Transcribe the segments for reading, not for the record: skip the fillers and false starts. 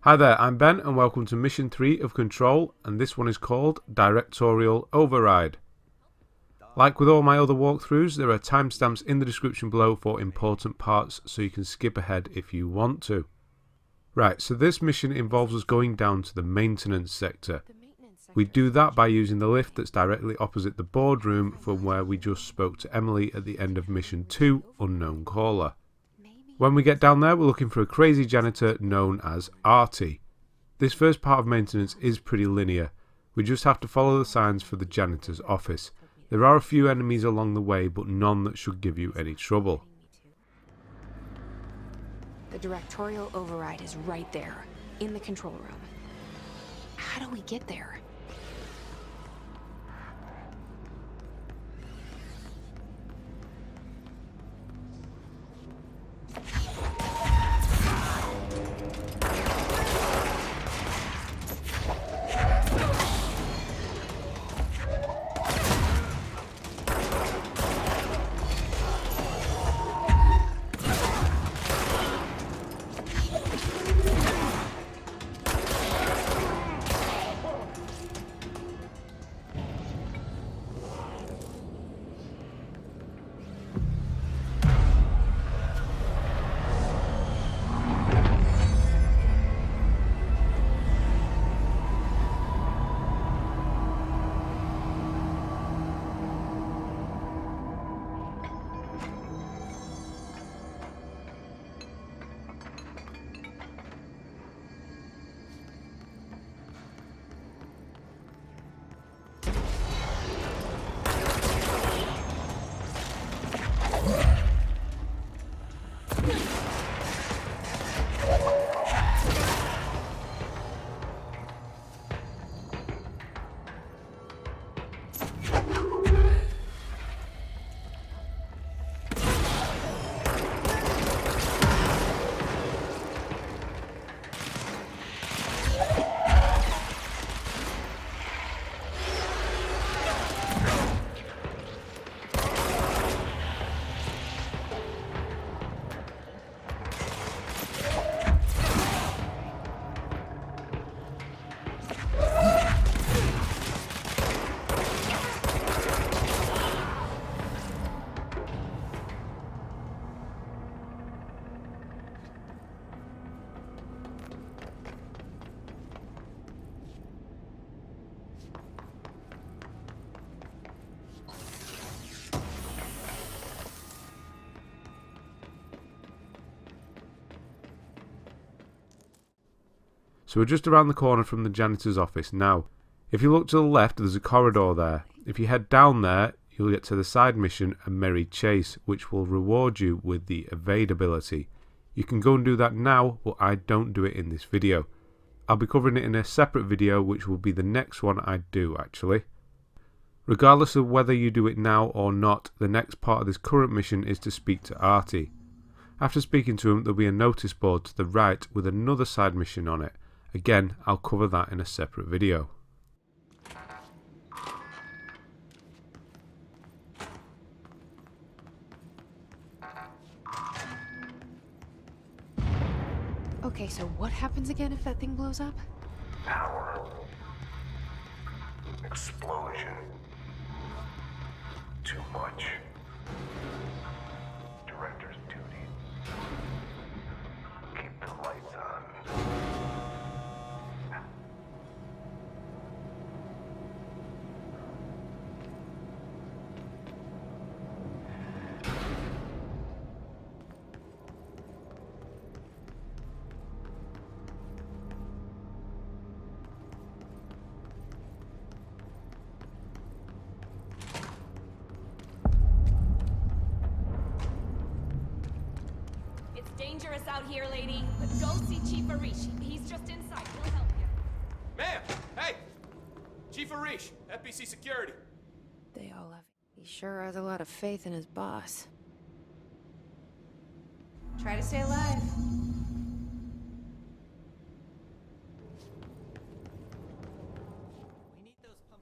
Hi there, I'm Ben and welcome to Mission 3 of Control, and this one is called Directorial Override. Like with all my other walkthroughs, there are timestamps in the description below for important parts, so you can skip ahead if you want to. Right, so this mission involves us going down to the maintenance sector. We do that by using the lift that's directly opposite the boardroom from where we just spoke to Emily at the end of Mission 2, Unknown Caller. When we get down there, we're looking for a crazy janitor known as Ahti. This first part of maintenance is pretty linear. We just have to follow the signs for the janitor's office. There are a few enemies along the way, but none that should give you any trouble. The Directorial override is right there, in the control room. How do we get there? So we're just around the corner from the janitor's office now. If you look to the left, there's a corridor there. If you head down there, you'll get to the side mission, A Merry Chase, which will reward you with the evade ability. You can go and do that now, but I don't do it in this video. I'll be covering it in a separate video, which will be the next one I do actually. Regardless of whether you do it now or not, the next part of this current mission is to speak to Ahti. After speaking to him, there'll be a notice board to the right with another side mission on it. Again, I'll cover that in a separate video. Okay, so what happens again if that thing blows up? Power. Explosion. Too much. Director's duty. Keep the lights on. Dangerous out here, lady, but go see Chief Arish. He's just inside. He'll help you. Ma'am! Hey! Chief Arish, FBC Security. They all have... He sure has a lot of faith in his boss. Try to stay alive.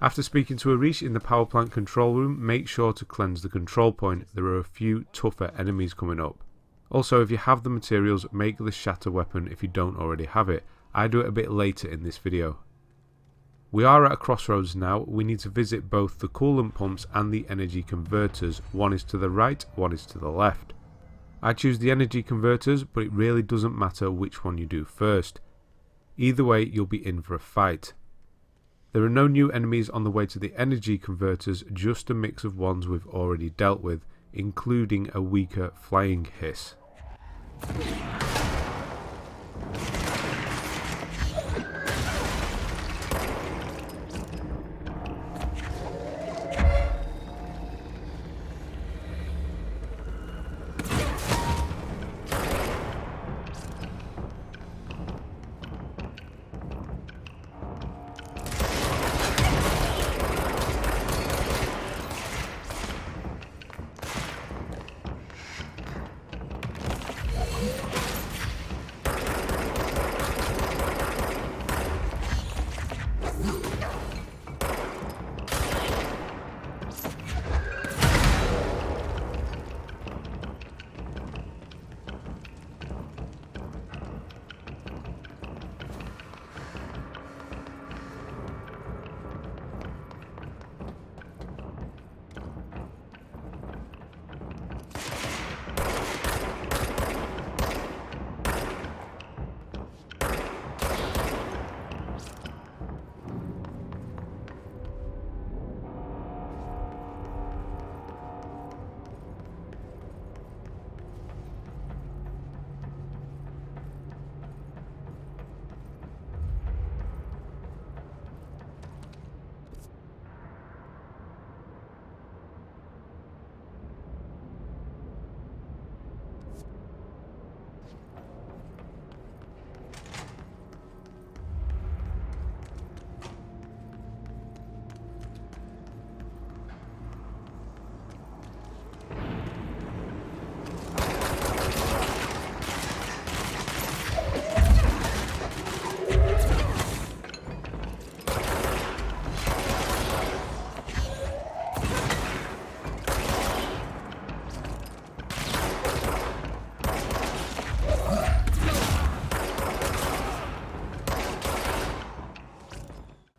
After speaking to Arish in the power plant control room, make sure to cleanse the control point. There are a few tougher enemies coming up. Also, if you have the materials, make the shatter weapon if you don't already have it. I do it a bit later in this video. We are at a crossroads now. We need to visit both the coolant pumps and the energy converters. One is to the right, one is to the left. I choose the energy converters, but it really doesn't matter which one you do first. Either way, you'll be in for a fight. There are no new enemies on the way to the energy converters, just a mix of ones we've already dealt with, including a weaker flying hiss.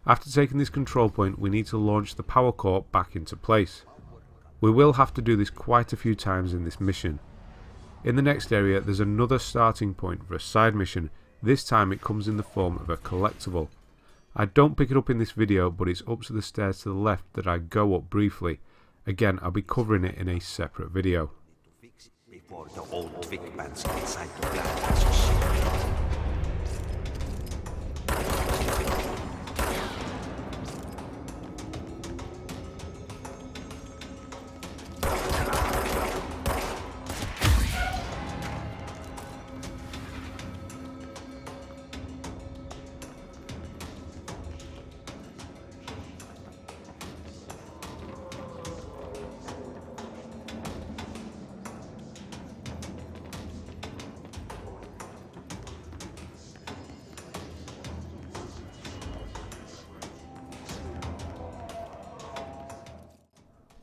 After taking this control point, we need to launch the power core back into place. We will have to do this quite a few times in this mission. In the next area, there's another starting point for a side mission. This time it comes in the form of a collectible. I don't pick it up in this video, but it's up to the stairs to the left that I go up briefly. Again, I'll be covering it in a separate video. Before the old Twig bands inside the plant.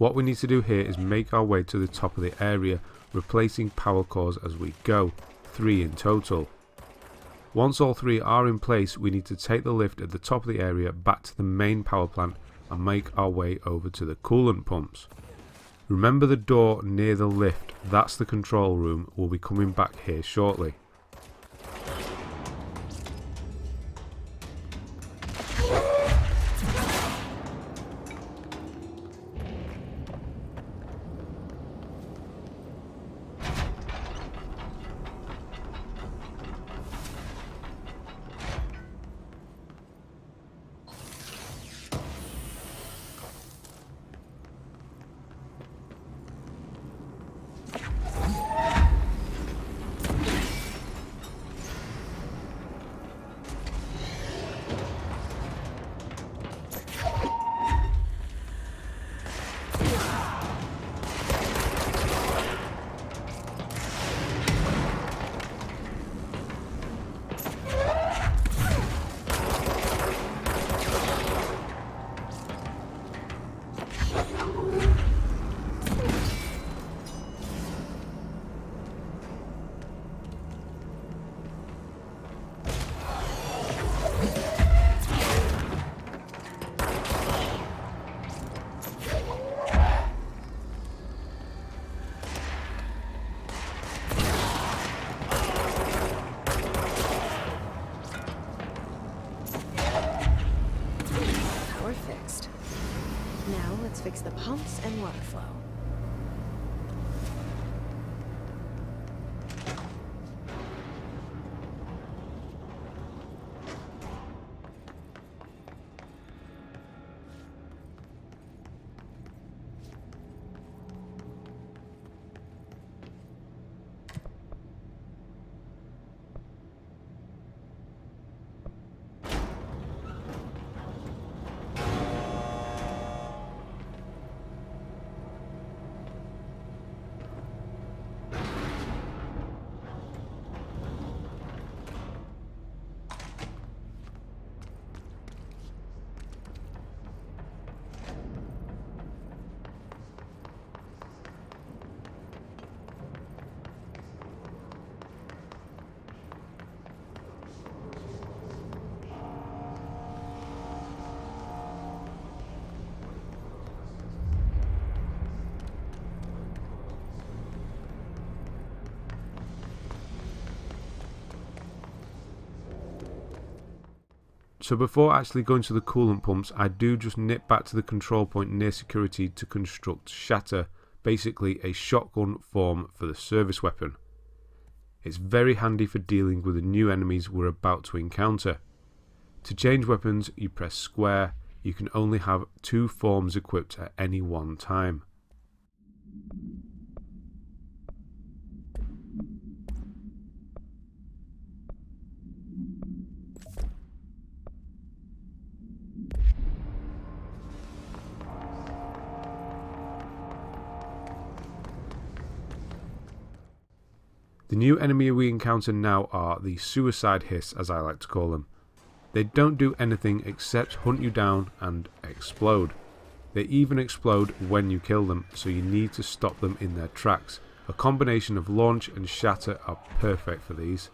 What we need to do here is make our way to the top of the area, replacing power cores as we go, 3 in total. Once all 3 are in place, we need to take the lift at the top of the area back to the main power plant and make our way over to the coolant pumps. Remember the door near the lift, that's the control room. We'll be coming back here shortly. Now let's fix the pumps and water flow. So before actually going to the coolant pumps, I do just nip back to the control point near security to construct Shatter, basically a shotgun form for the service weapon. It's very handy for dealing with the new enemies we're about to encounter. To change weapons, you press square. You can only have 2 forms equipped at any one time. The new enemy we encounter now are the Suicide Hiss, as I like to call them. They don't do anything except hunt you down and explode. They even explode when you kill them, so you need to stop them in their tracks. A combination of launch and shatter are perfect for these.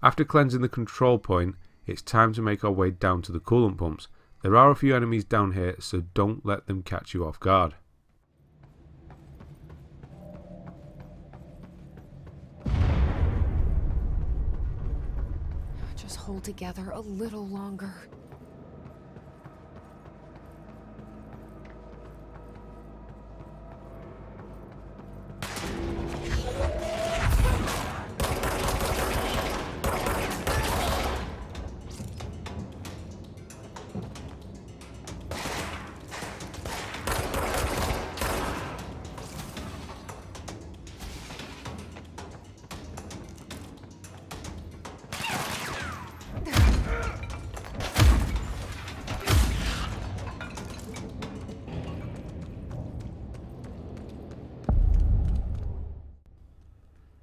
After cleansing the control point, it's time to make our way down to the coolant pumps. There are a few enemies down here, so don't let them catch you off guard. Just hold together a little longer.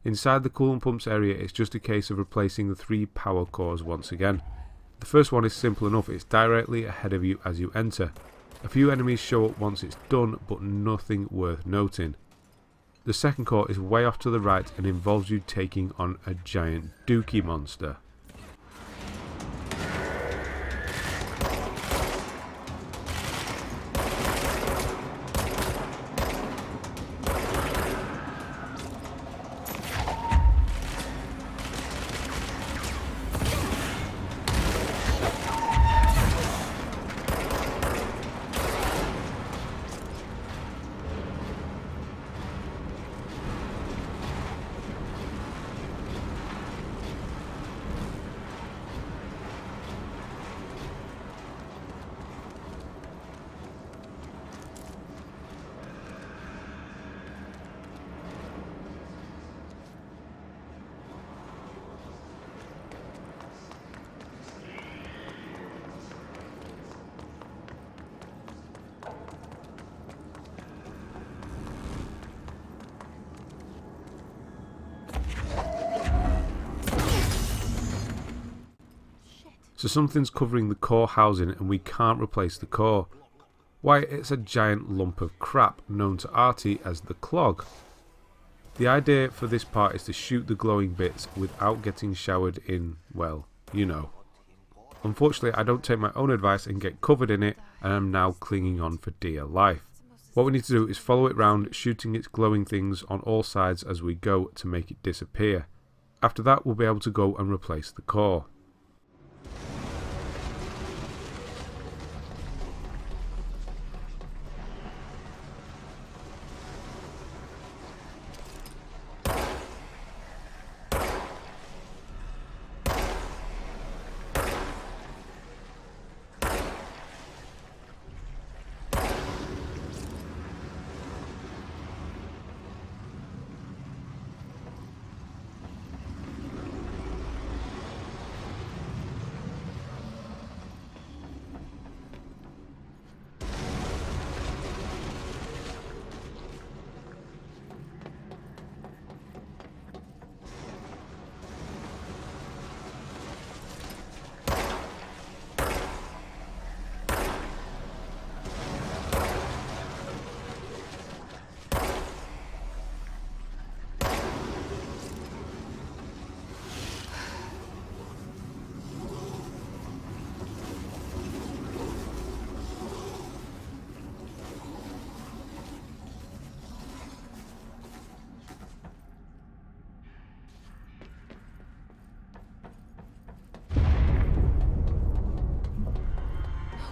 Inside the coolant pumps area, it's just a case of replacing the 3 power cores once again. The first one is simple enough, it's directly ahead of you as you enter. A few enemies show up once it's done, but nothing worth noting. The second core is way off to the right and involves you taking on a giant Dookie Monster. So something's covering the core housing and we can't replace the core. Why, it's a giant lump of crap known to Ahti as the clog. The idea for this part is to shoot the glowing bits without getting showered in, well, you know. Unfortunately, I don't take my own advice and get covered in it, and I'm now clinging on for dear life. What we need to do is follow it round, shooting its glowing things on all sides as we go to make it disappear. After that, we'll be able to go and replace the core.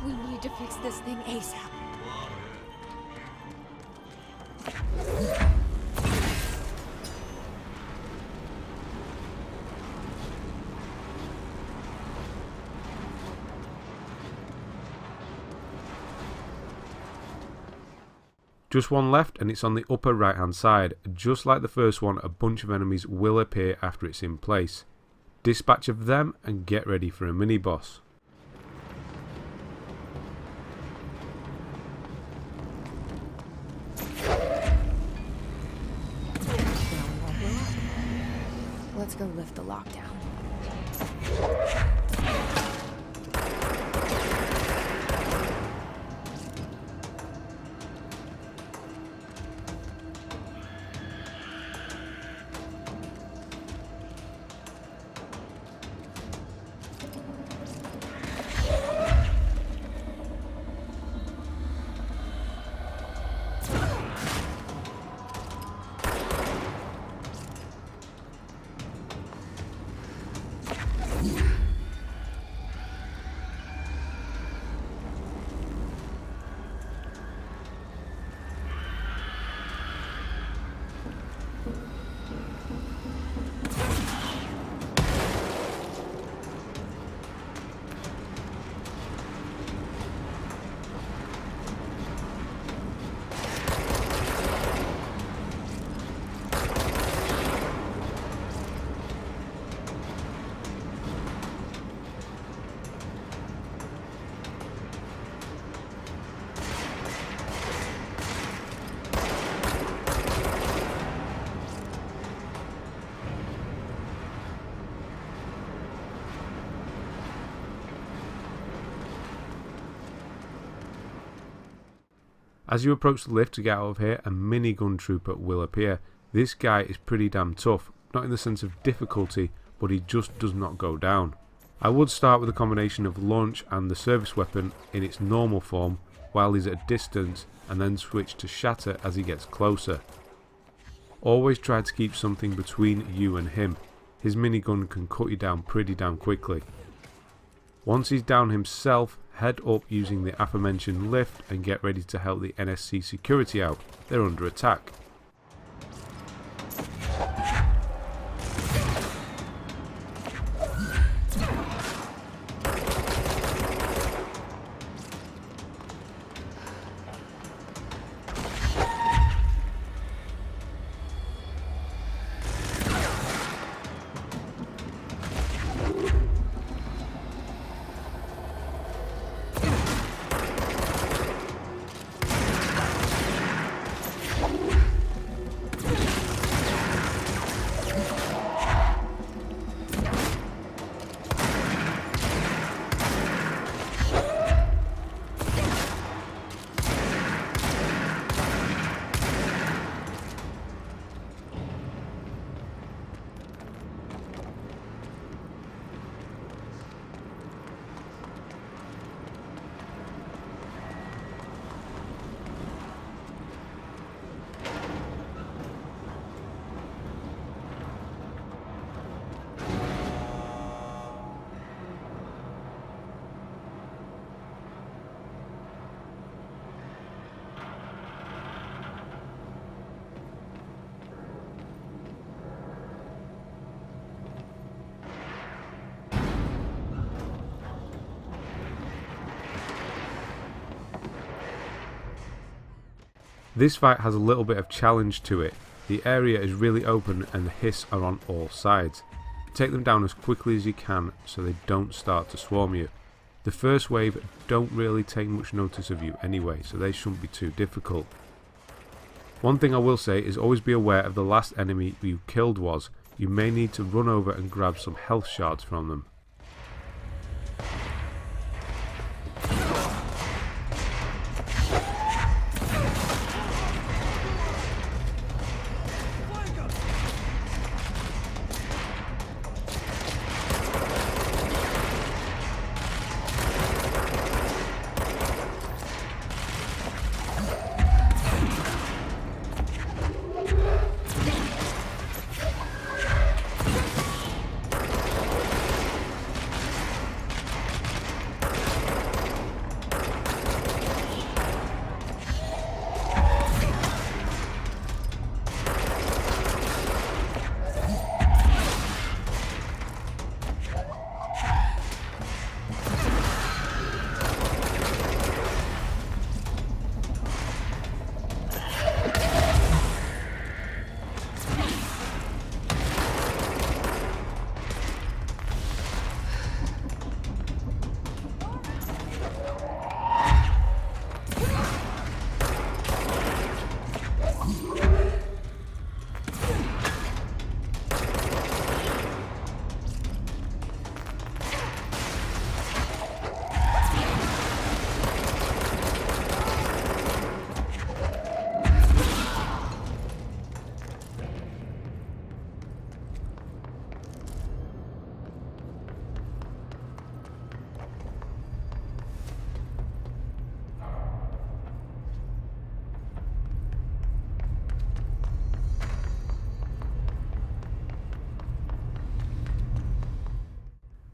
We need to fix this thing ASAP. Just one left and it's on the upper right hand side. Just like the first one, a bunch of enemies will appear after it's in place. Dispatch of them and get ready for a mini boss. Let's go lift the lockdown. As you approach the lift to get out of here, a minigun trooper will appear. This guy is pretty damn tough, not in the sense of difficulty, but he just does not go down. I would start with a combination of launch and the service weapon in its normal form while he's at a distance, and then switch to shatter as he gets closer. Always try to keep something between you and him. His minigun can cut you down pretty damn quickly. Once he's down himself, head up using the aforementioned lift and get ready to help the NSC security out. They're under attack. This fight has a little bit of challenge to it. The area is really open and the hiss are on all sides. Take them down as quickly as you can so they don't start to swarm you. The first wave don't really take much notice of you anyway, so they shouldn't be too difficult. One thing I will say is always be aware of the last enemy you killed was. You may need to run over and grab some health shards from them.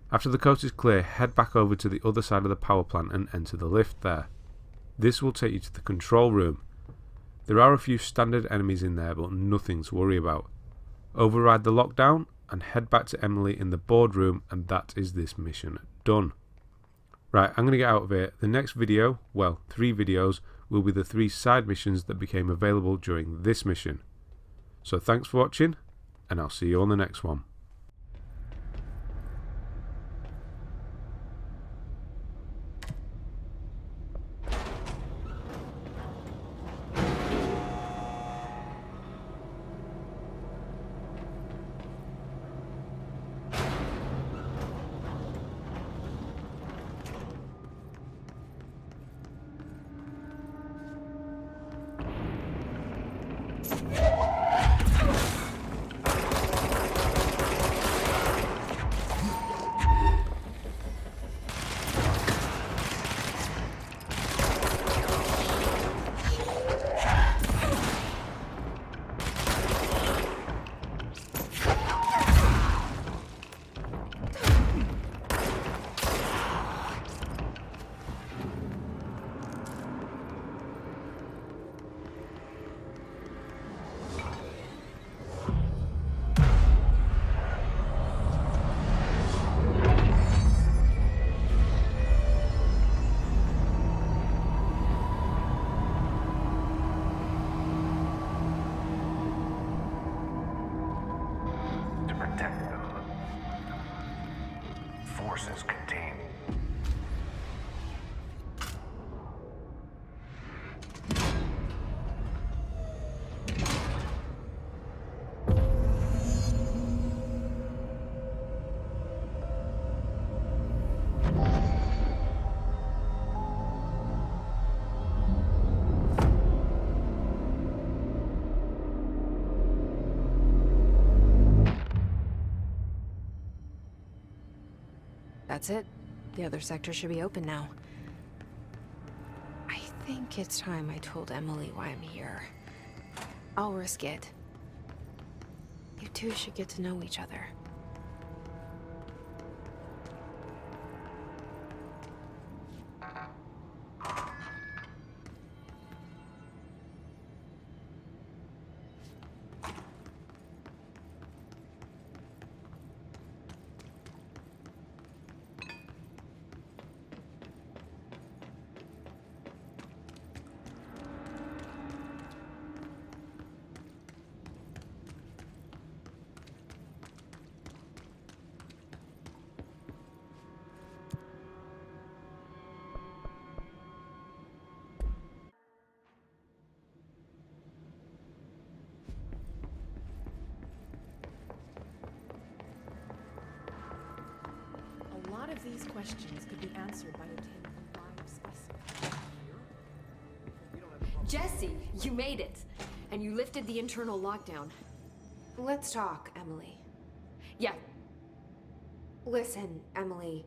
After the coast is clear, head back over to the other side of the power plant and enter the lift there. This will take you to the control room. There are a few standard enemies in there, but nothing to worry about. Override the lockdown and head back to Emily in the boardroom, and that is this mission done. Right, I'm going to get out of here. The next video, well, 3 videos, will be the 3 side missions that became available during this mission. So thanks for watching, and I'll see you on the next one. forces contain. That's it. The other sector should be open now. I think it's time I told Emily why I'm here. I'll risk it. You two should get to know each other. A lot of these questions could be answered by obtaining a live specimen. Jesse, you made it! And you lifted the internal lockdown. Let's talk, Emily. Yeah, Listen, Emily.